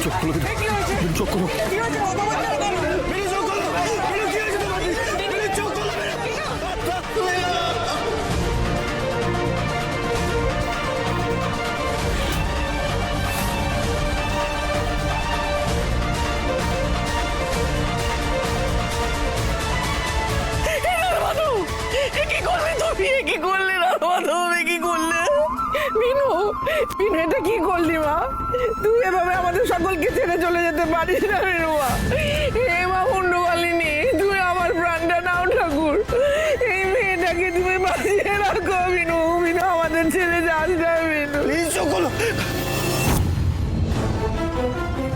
চোখ খোলো, চোখ খোলো। কি করলে কি করলে বিনু? বিনু এটা কি করলি মা? তুই এভাবে আমাদের সকলকে ছেড়ে চলে যেতে পারিস না বিনু মা। হে মা পুণ্যবালিনী, তুই আমার প্রাণটা নাও ঠাকুর। এই মেয়েটাকে তুমি বাঁচিয়ে রাখো বিনু। বিনু আমাদের ছেড়ে যাস না বিনু।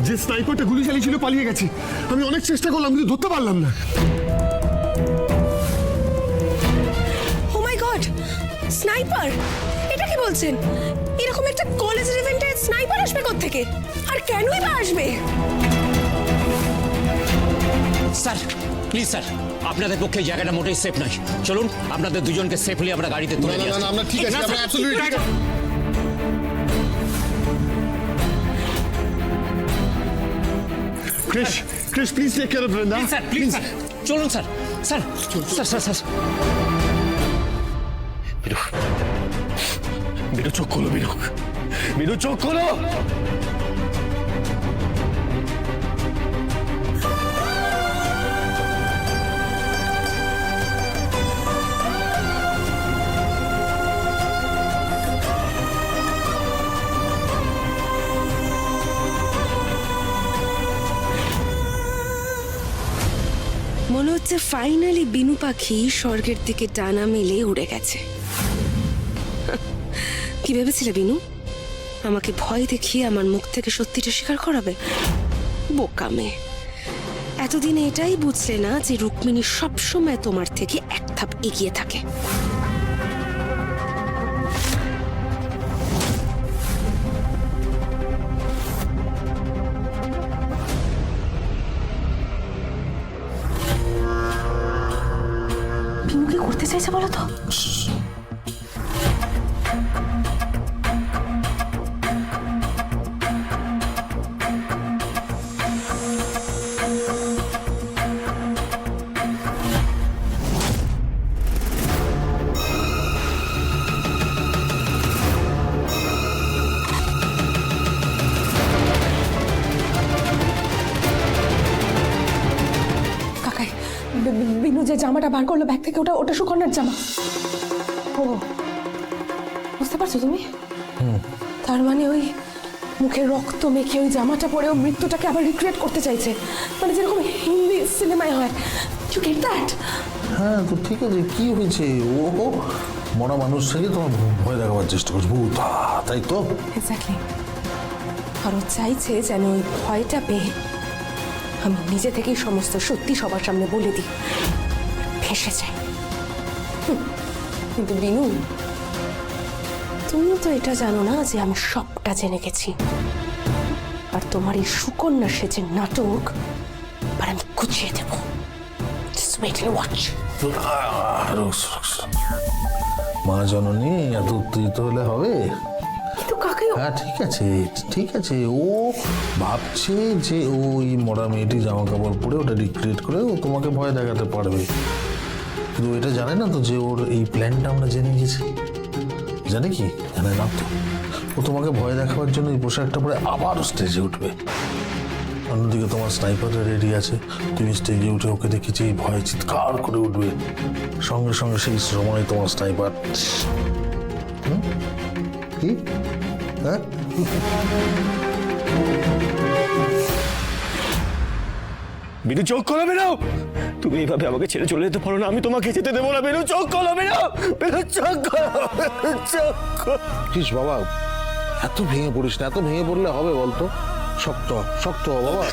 যে স্নাইপারটা গুলি চালিয়েছিল পালিয়ে গেছে। আমি অনেক চেষ্টা করলাম কিন্তু ধরতে পারলাম না। স্নাইপার? এটা কি বলছেন? এরকম একটা কলেজের ইভেন্টে স্নাইপার আসবে কোত্থেকে? আর কেনই বা আসবে? স্যার প্লিজ স্যার, আপনাদের পক্ষে এই জায়গাটা মোটেই সেফ নয়। চলুন আপনাদের দুজনকে সেফলি আমরা গাড়িতে তুলে নিয়ে আসি। আমরা ঠিক আছে, আমরা অ্যাবসলিউটলি ঠিক আছে। Krish, Krish please take care of Brinda. Sir please sir, চলুন sir. Sir sir sir sir Binu চোখ খোলো, বিনু চোখ খোলো। মনে হচ্ছে ফাইনালি বিনু পাখি স্বর্গের দিকে ডানা মেলে উড়ে গেছে। কি ভেবেছিলে বিনু? আমাকে ভয় দেখিয়ে আমার মুখ থেকে সত্যিটা স্বীকার করাবে? বোকা মেয়ে। এতদিন এটাই বুঝলে না যে রুক্মিণী সবসময় তোমার থেকে এক ধাপ এগিয়ে থাকে। বিনু কি করতে চাইছে বলো তো? বিনু যে জামাটা বার করলো ব্যাগ থেকে, ওটা সুকন্যার জামা। ও বুঝতে পারছো তুমি? তার মানে ওই মুখে রক্ত মেখে ওই জামাটা পরে ও মৃত্যুটাকে আবার রিক্রিয়েট করতে চাইছে, মানে যেরকম হিন্দি সিনেমায় হয়। You get that? হ্যাঁ তো ঠিক আছে, কি হয়েছে? ও মরা মানুষ থেকে তোমার ভয় দেখাবার চেষ্টা করছে, ভূত, তাই তো? এক্স্যাক্টলি। আর ও চাইছে যেন ওই ভয়টা পেয়ে আমি নিজে থেকেই সমস্ত সত্যি সবার সামনে বলে দিই, ফেঁসে যাই। কিন্তু বিনু, তুমি তো এটা জানো না যে আমি সবটা জেনে গেছি। আর তোমার এই সুকন্যা সেজে নাটক আর আমি গুছিয়ে দেব। Just wait and watch. মা জননী এত উত্তেজিত হলে হবে? কিন্তু কাকে? হ্যাঁ ঠিক আছে, ঠিক আছে। ও ভাবছে যে ওই মরা মেয়েটি জামা কাপড় পরে ওটা রিক্রিয়েট করে ও তোমাকে ভয় দেখাতে পারবে, কিন্তু এটা জানে না তো যে ওর এই প্ল্যানটা আমরা জেনে গেছি। জানে কি? জানে না তো। ও তোমাকে ভয় দেখাবার জন্য এই পোশাকটা পরে আবার স্টেজে উঠবে। অন্যদিকে তোমার স্নাইপারটা রেডি আছে, তুমি স্টেজে উঠে ওকে দেখেছি ভয়ে চিৎকার করে উঠবে, সঙ্গে সঙ্গে সেই সময় তোমার স্নাইপার কি হ্যাঁ বিনু চোখ খোলো। বেরো, তুমি এইভাবে আমাকে ছেড়ে চলে যেতে পারো না। আমি তোমাকে যেতে দেবো না। বেরো, চোখ খোলো। বেরো, বেরো, চোখ খোলো, চোখ খোলো। কিস বাবা, এত ভেঙে পড়িস না। এত ভেঙে পড়লে হবে বলতো? শক্ত শক্ত বাবা,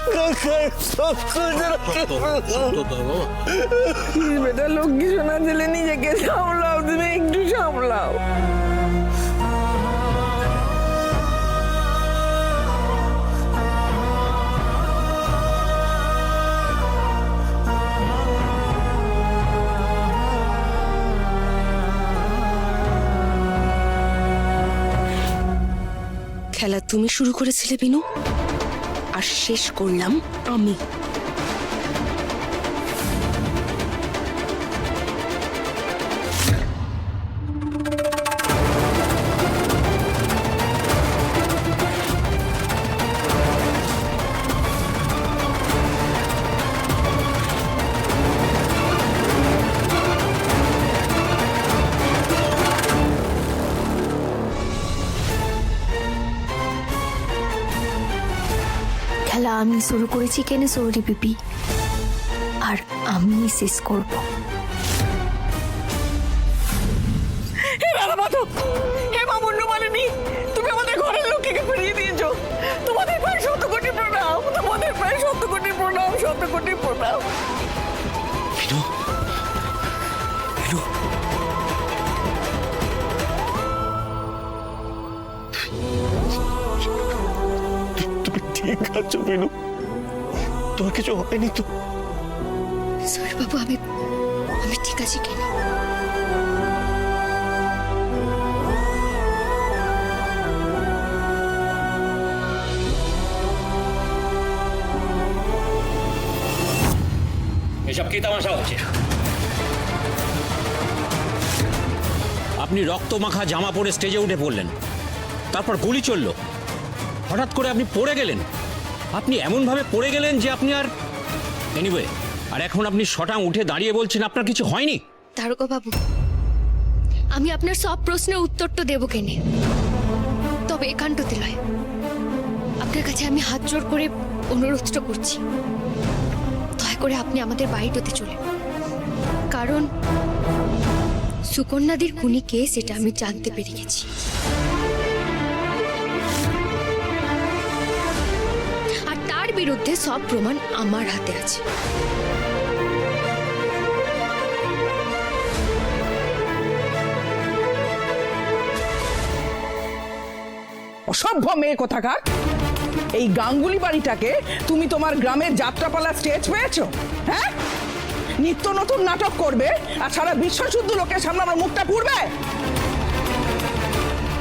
বেটা লক্ষ্মী সোনা ছেলে, নিজেকে সামলাও, তুমি একটু সামলাও। খেলা তুমি শুরু করেছিলে বিনু, আর শেষ করলাম আমি। খেলা আমি শুরু করেছি কেন সৌরি বিপি, আর আমি শেষ করব। হে রাধা মাধব, হে মা মুন্ডমালিনী, তুমি আমাদের ঘরের লোককে ফিরিয়ে দিয়েছো। তোমাদের পায়ে শত কোটি প্রণাম, তোমাদের পায়ে শত কোটি প্রণাম, শত কোটি প্রণাম। বিনু, বিনু, তুমি ঠিক আছো বিনু? তোমার কিছু হয়নি তো? সৌরি বাবু, আমি ঠিক আছি কেন? এসব কি তামাশা হচ্ছে? আপনি রক্তমাখা জামা পরে স্টেজে উঠে পড়লেন, তারপর গুলি চলল, হঠাৎ করে আপনি পড়ে গেলেন। আপনি এমনভাবে পড়ে গেলেন যে আপনি আর এনিওয়ে, আর এখন আপনি শটাং উঠে দাঁড়িয়ে বলছেন আপনার কিছু হয়নি। দারোগা বাবু, আমি আপনার সব প্রশ্নের উত্তর তো দেবো কেনে, তবে একান্ততে নয়। আপনার কাছে আমি হাত জোর করে অনুরোধটা করছি, দয়া করে আপনি আমাদের বাড়িটাতে চলে, কারণ সুকন্যাদির খুনি কে সেটা আমি জানতে পেরে গেছি। আর তার বিরুদ্ধে সব প্রমাণ আমার হাতে আছে। অসভ্য মেয়ে কোথাকার! এই গাঙ্গুলি বাড়িটাকে তুমি তোমার গ্রামের যাত্রাপালা স্টেজ পেয়েছো? হ্যাঁ, নিত্য নতুন নাটক করবে আর সারা বিশ্ব শুদ্ধ লোকের সামনে আমার মুখটা পুড়বে।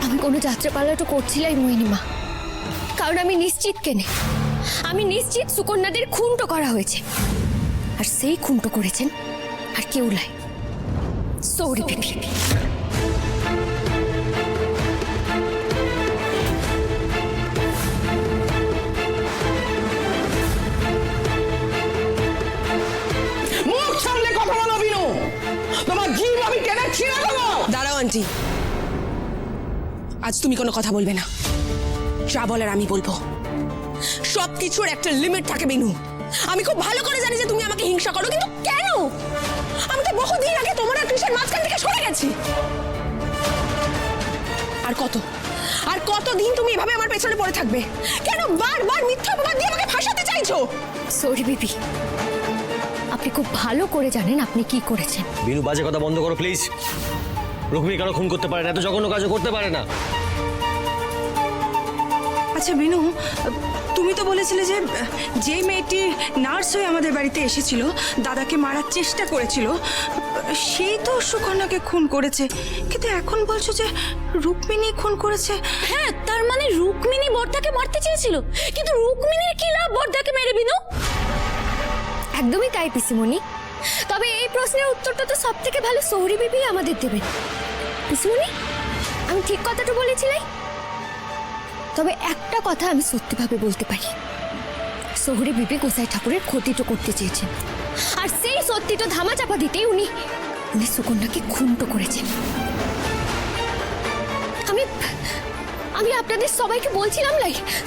আমি কোনো যাত্রাপালা তো করছিলাই মোহিনীমা, কারণ আমি নিশ্চিত কেনে, আমি নিশ্চিত সুকন্যাদের খুনটো করা হয়েছে, আর সেই খুনটো করেছেন আর কেউ লাই সৌরি বিপি। মুখ সামলে কথা বলো বিনু, তোমার জীব আমি টেনে ছিঁড়ে দেবো। দাঁড়াও আন্টি, আজ তুমি কোনো কথা বলবে না, যা বলার আমি বলবো। সবকিছুর একটা লিমিট থাকে বিনু। আমি খুব ভালো করে জানি যে তুমি আমাকে হিংসা করো, কিন্তু কেন? আমি তো বহুদিন আগে তোমার আর কৃষ্ণের মাঝখান থেকে সরে গেছি। আর কতদিন তুমি এভাবে আমার পেছনে পড়ে থাকবে? কেন বারবার মিথ্যা অপবাদ দিয়ে আমাকে ফাঁসাতে চাইছো? সৌরি বিপি, আপনি খুব ভালো করে জানেন আপনি কি করেছেন। বিনু, বাজে কথা বন্ধ করো প্লিজ। রুক্মিণী কারো খুন করতে পারে না, এত জঘন্য কাজও করতে পারে না। আচ্ছা বিনু, তুমি তো বলেছিলে যে যে মেয়েটি নার্স হয়ে আমাদের বাড়িতে এসেছিল, দাদাকে মারার চেষ্টা করেছিল, সেই তো সুকন্যাকে খুন করেছে, কিন্তু এখন বলছো যে রুক্মিণী খুন করেছে। হ্যাঁ, তার মানে রুক্মিণী বর্দাকে মারতে চেয়েছিল, কিন্তু রুক্মিণীর কি লাভ বর্দাকে মেরে বিনু? একদমই তাই পিসিমণি, তবে এই প্রশ্নের উত্তরটা তো সব থেকে ভালো সৌরি বিপি আমাদের দেবেন। পিসিমণি, আমি ঠিক কথাটা বলেছিলাই, তবে একটা কথা আমি সত্যিভাবে বলতে পারি, সৌরি বিপি গোসাই ঠাকুরের ক্ষতিটা করতে চেয়েছেন, আর সেই সত্যিটা ধামাচাপা দিতেই উনি সুকন্যাকে খুনটো করেছেন। আমি আপনাদের সবাইকে বলছিলাম,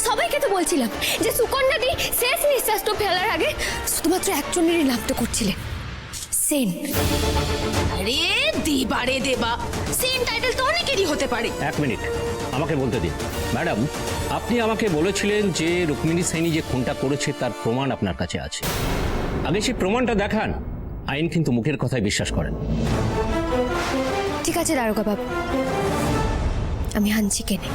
সবাইকে তো বলছিলাম যে সুকন্যা দি শেষ নিঃশ্বাসটা ফেলার আগে শুধুমাত্র একজনেরই নামটা করছিলেন, সেন। আরে দিবা রে দেবা, সেম টাইটেল তো অনেকেরই হতে পারে। এক মিনিট, আমাকে বলতে দিন। ম্যাডাম, আপনি আমাকে বলেছিলেন যে রুক্মিণী সেনী যে খুনটা করেছে তার প্রমাণ আপনার কাছে আছে। আগে সেই প্রমাণটা দেখান। আইন কিন্তু মুখের কথায় বিশ্বাস করেন। ঠিক আছে দারোগা বাবু, আমি আনছি কেনে।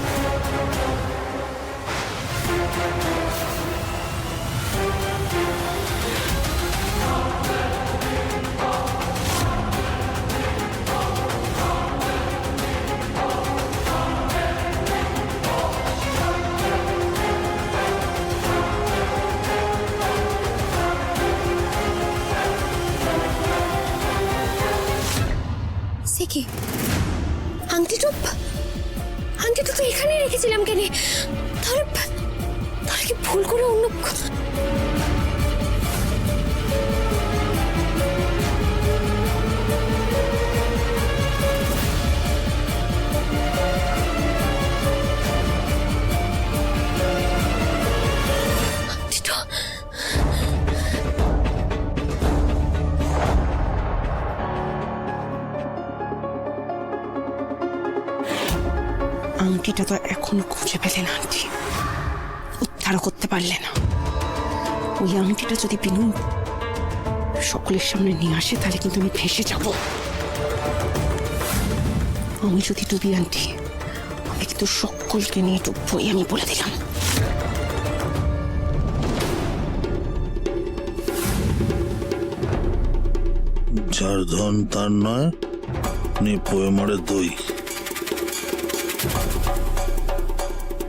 সে কি আংটিটা তো এখানেই রেখেছিলাম কেন? তাহলে তাহলে কি ভুল করে অন্য আংটিটা তো এখনো খুঁজে পেলে না আন্টি, উদ্ধারও করতে পারলে না। ওই আংটিটা যদি বিনু সকলের সামনে নিয়ে আসে তাহলে কিন্তু আমি ভেসে যাব। আমি যদি ডুবি আন্টি, আমি কিন্তু সকলকে নিয়ে ডুববই, আমি বলে দিলাম। যার ধন তার নয়, নে পোয়ে মারে দই।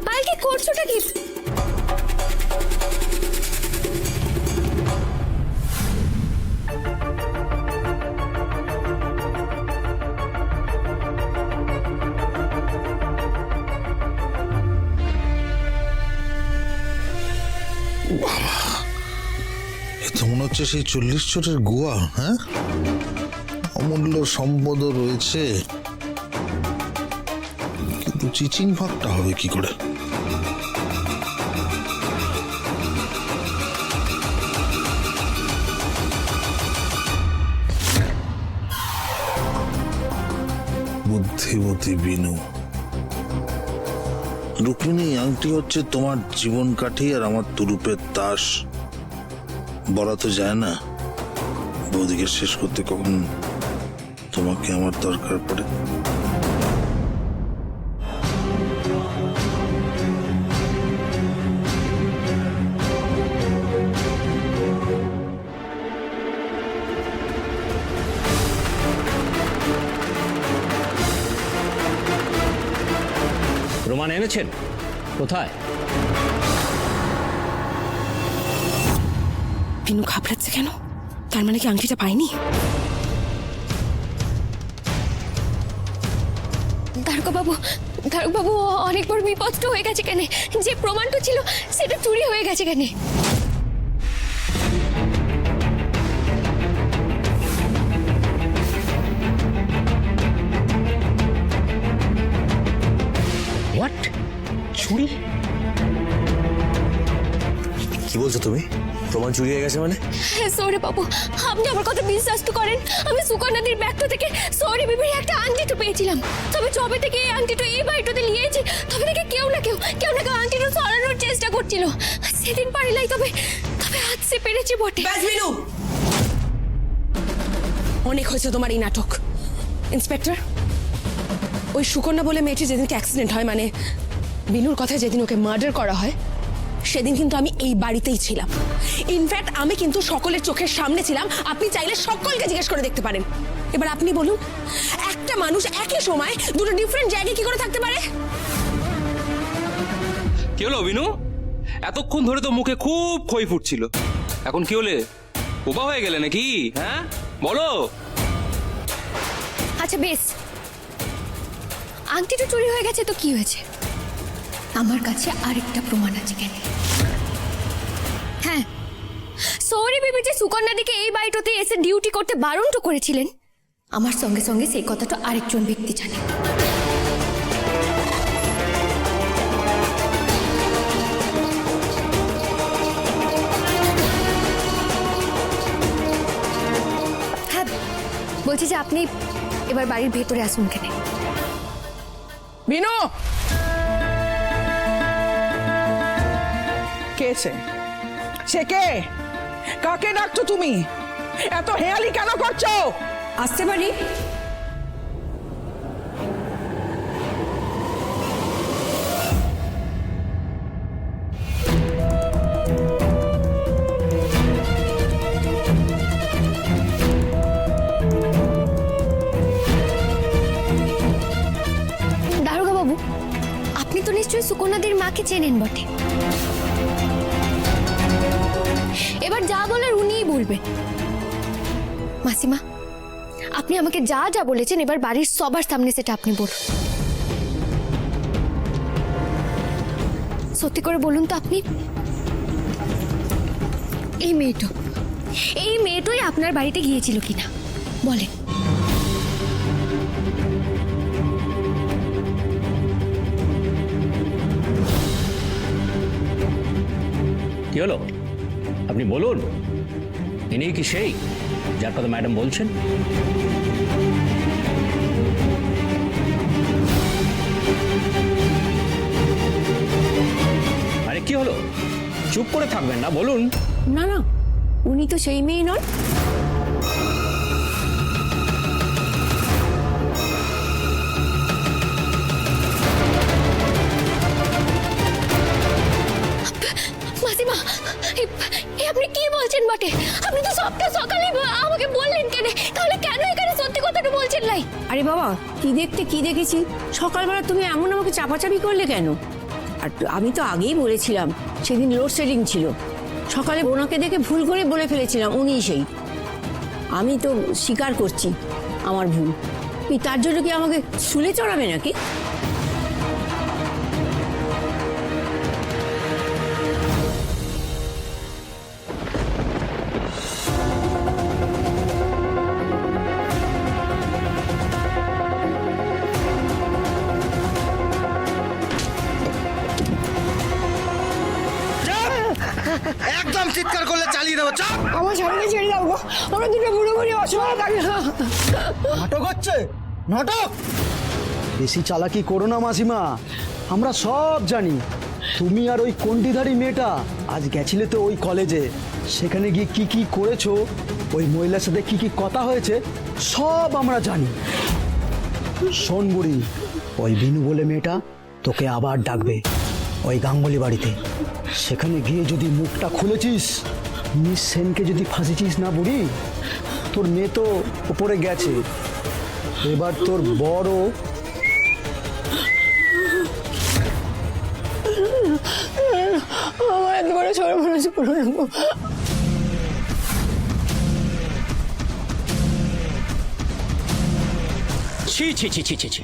পাল কি করছোটা কি? এ তো মনে হচ্ছে সেই 40 চোটের গুয়া। হ্যাঁ, অমূল্য সম্পদও রয়েছে, কিন্তু চিচিং ভাগটা হবে কি করে? বুদ্ধিমতী বিনু। রুক্মিণী, আংটি হচ্ছে তোমার জীবন কাঠি আর আমার তুরুপের তাস। বলা তো যায় না বৌদিকে শেষ করতে কখন তোমাকে আমার দরকার পড়ে। প্রমাণ এনেছেন? কোথায়? বিনু ঘাবড়াচ্ছে কেন? তার মানে কি আংটিটা পাইনি? দারোগাবাবু অনেক বড় বিপদটা হয়ে গেছে কেন? যে প্রমাণটা ছিল সেটা চুরি হয়ে গেছে কেন? হোয়াট? চুরি? কি বলছো তুমি? প্রমাণ চুরি হয়ে গেছে মানে? সৌরি বাবু, আপনি আমার কথা বিশ্বাস তো করেন। আমি সুকন্যাদির ব্যাগটা থেকে সৌরি বিবির একটা আংটিটা পেয়েছিলাম। তবে যবে থেকে এই আংটিটা এই বাড়িটাতে নিয়েছি তবে থেকে কেউ না কেউ আংটিটা সরানোর চেষ্টা করছিল। সেদিন পারিলাই, তবে আজ সে পেরেছি বটে। ব্যাস বিনু, অনেক হয়েছে তোমার এই নাটক। ইন্সপেক্টর, ওই সুকন্যা বলে মেয়েটি যেদিনকে অ্যাক্সিডেন্ট হয়, মানে বিনুর কথা যেদিন ওকে মার্ডার করা হয়, সেদিন কিন্তু আমি এই বাড়িতেই ছিলাম। ইনফ্যাক্ট আমি কিন্তু সকলের চোখের সামনে ছিলাম। আপনি চাইলে সকলকে জিজ্ঞেস করে দেখতে পারেন। এবার আপনি বলুন, একটা মানুষ একই সময় দুটো ডিফারেন্ট জায়গায় কি করে থাকতে পারে? কি হলো বিনু? এতক্ষণ ধরে তো মুখে খুব খই ফুটছিল, এখন কি হলে? বোবা হয়ে গেলে নাকি? হ্যাঁ বলো। আচ্ছা বেশ, আংটিটা চুরি হয়ে গেছে তো কি হয়েছে? আমার কাছে আরেকটা প্রমাণ আছে কেন? হ্যাঁ, সৌরি বিবি যে সুকন্যাদিকে এই বাড়িটাতে এসে ডিউটি করতে বারণ তো করেছিলেন, আমার সঙ্গে সঙ্গে সেই কথাটা আরেকজন ব্যক্তি জানে। হ্যাঁ, বলছি যে আপনি এবার বাড়ির ভেতরে আসুন কেন। বিনু, কে সে কে? কাকে ডাকছো তুমি? এত হেয়ালি কেন করছো? আসতে পারি? দারোগা বাবু, আপনি তো নিশ্চয়ই সুকন্যাদির মাকে চেনেন বটে। এবার যা বলার উনিই বলবেন। মাসিমা, আপনি আমাকে যা যা বলেছেন এবার বাড়ির সবার সামনে সেটা আপনি বলুন। সত্যি করে বলুন তো আপনি, এই মেয়েটাই আপনার বাড়িতে গিয়েছিল কিনা বলেন। কি হলো আপনি বলুন, ইনি কি সেই যার কথা ম্যাডাম বলছেন? আরে কি হলো, চুপ করে থাকবেন না, বলুন। না না, উনি তো সেই মেয়ে নন। মাসিমা, আপনি কি বলছেন বটে? আপনি তো সবটা সকালে আমাকে বললেন কেন, তাহলে কেন এখানে সত্যি কথাটা বলছেন লাই? আরে বাবা, কি দেখতে কি দেখেছি, সকালবেলা তুমি এমন আমাকে চাপাচাপি করলে কেন? আর আমি তো আগেই বলেছিলাম, সেদিন লোডশেডিং ছিল, সকালে ওনাকে দেখে ভুল করে বলে ফেলেছিলাম উনিই সেই। আমি তো স্বীকার করছি আমার ভুল। তার জন্য কি আমাকে শুলে চড়াবে নাকি? একদম চিৎকার করলে চালিয়ে দেবো। চাপ। আমার স্বামীকে ছেড়ে দাও গো, আমরা দুটো বুড়ো বুড়ি অসহায় থাকি। নাটক হচ্ছে, নাটক। বেশি চালাকি করো না মাসিমা, আমরা সব জানি। তুমি আর ওই কন্ডিধারী মেয়েটা আজ গেছিলে তো ওই কলেজে, সেখানে গিয়ে কি কি করেছো, ওই মহিলার সাথে কি কি কথা হয়েছে সব আমরা জানি। শোন বুড়ি, ওই বিনু বলে মেয়েটা তোকে আবার ডাকবে ওই গাঙ্গুলি বাড়িতে। সেখানে গিয়ে যদি মুখটা খুলেছিস, মিস সেনকে যদি ফাঁসিছিস না বুড়ি, তোর মেয়ে তো উপরে গেছে, এবার তোর বড় আমার একেবারে সর্বনাশ করে নেবো। ছি ছি ছি ছি ছি ছি,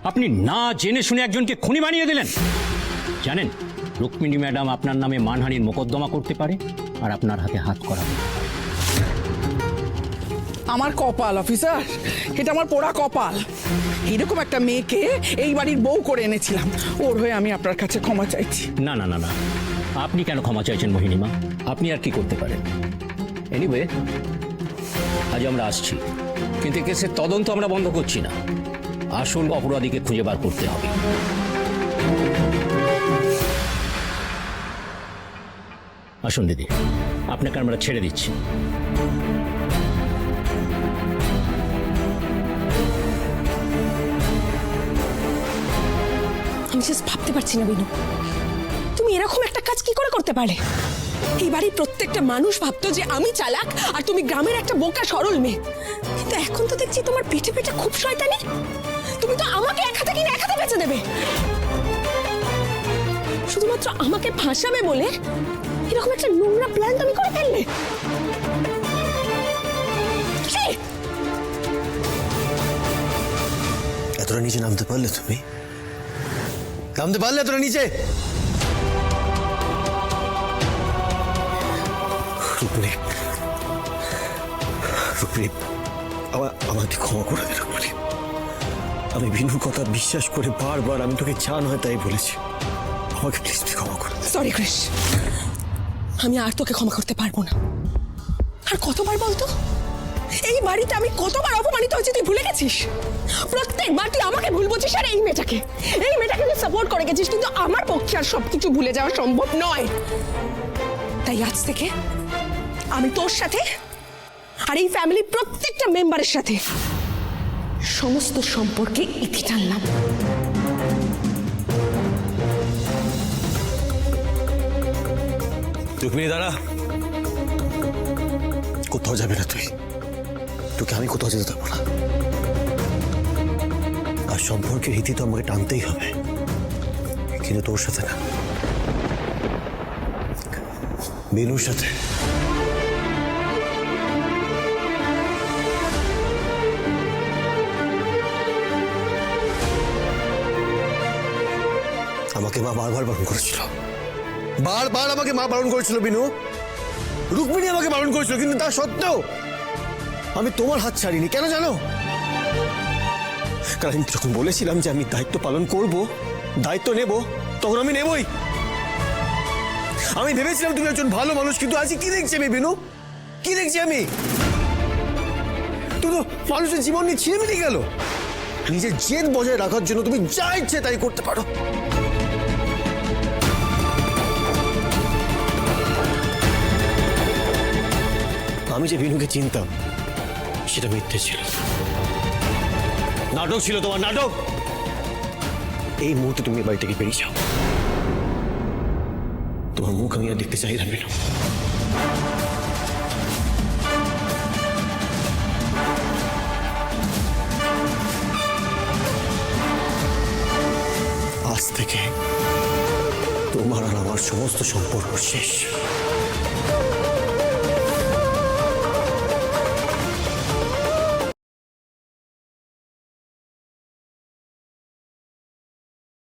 আপনি না জেনে শুনে একজনকে খুনি বানিয়ে দিলেন। জানেন রুক্মিণী ম্যাডাম আপনার নামে মানহানির মোকদ্দমা করতে পারে আর আপনার হাতে হাত করাবে। আমার কপাল অফিসার, এটা আমার পোড়া কপাল। এরকম একটা মেয়েকে এই বাড়ির বউ করে এনেছিলাম। ওর হয়ে আমি আপনার কাছে ক্ষমা চাইছি। না না না না, আপনি কেন ক্ষমা চাইছেন মোহিনীমা? আপনি আর কি করতে পারেন? এনিওয়ে, আজ আমরা আসছি, কিন্তু কেসের তদন্ত আমরা বন্ধ করছি না। আসল অপরাধীকে খুঁজে বার করতে হবে। আসুন দিদি, আপনাকে আমরা ছেড়ে দিচ্ছি। আমি জাস্ট ভাবতে পারছি না বিনু, তুমি এরকম একটা কাজ কি করে করতে পারলে? এই বাড়ির প্রত্যেকটা মানুষ ভাবতো যে আমি চালাক আর তুমি গ্রামের একটা বোকা সরল মেয়ে, কিন্তু এখন তো দেখছি তোমার পিঠে পিঠে খুব শয়তানি। তুমি তো আমাকে এক হাতে কিনে এক হাতে বেঁচে দেবে, শুধুমাত্র আমাকে ফাঁসাবে বলে এরকম একটা নোংরা প্ল্যান তুমি করে ফেললে। এতটা নিচে নামতে পারলে তুমি? নামতে পারলে এতটা নিচে? রুক্মিণী, রুক্মিণী, আমাকে ক্ষমা করে দে রুক্মিণী। আমি বিনুর কথা বিশ্বাস করে বারবার আমি তোকে চান হয় তাই বলেছি। আমাকে প্লিজ তুই ক্ষমা করে দে। সরি ক্রিস, আমি আর তোকে ক্ষমা করতে পারবো না। আর কতবার বলতো, এই বাড়িতে আমি কতবার অপমানিত হয়েছি তুই ভুলে গেছিস? প্রত্যেকবার তুই আমাকে ভুল বলছিস আর এই মেয়েটাকে তুই সাপোর্ট করে গেছিস, কিন্তু আমার পক্ষে আর সবকিছু ভুলে যাওয়া সম্ভব নয়। তাই আজ থেকে আমি তোর সাথে আর এই ফ্যামিলির প্রত্যেকটা মেম্বারের সাথে সমস্ত সম্পর্কে ইতি টানলাম। রুক্মিণী দাঁড়া, কোথাও যাবে না তুই। তোকে আমি কোথাও যেতে দেবো না। আর সম্পর্কের রীতি তো আমাকে টানতেই হবে, কিন্তু তোর সাথে না, বিনুর সাথে। আমাকে মা বারবার বারণ করেছিল, বারবার আমাকে মা বারণ করেছিল বিনু, রুক্মিণী আমাকে বারণ করেছিল, কিন্তু তা সত্ত্বেও আমি তোমার হাত ছাড়িনি। কেন জানো? কারণ আমি যখন বলেছিলাম যে আমি দায়িত্ব পালন করব, দায়িত্ব নেব, তখন আমি নেবই। আমি ভেবেছিলাম তুমি একজন ভালো মানুষ, কিন্তু আজকে কি দেখছি আমি বিনু, কি দেখছি আমি? তুমি তো মানুষের জীবন নিয়ে ছিনিমিনি গেল। নিজের জেদ বজায় রাখার জন্য তুমি যা ইচ্ছে তাই করতে পারো। আমি যে বিনুকে চিনতাম সেটা মিথ্যে ছিল, নাটক ছিল, তোমার নাটক। এই মুহূর্তে তুমি বাড়ি থেকে বেরিয়ে যাও, তোমার মুখ আমি আর দেখতে চাই না বিনু। আজ থেকে তোমার আর আমার সমস্ত সম্পর্ক শেষ।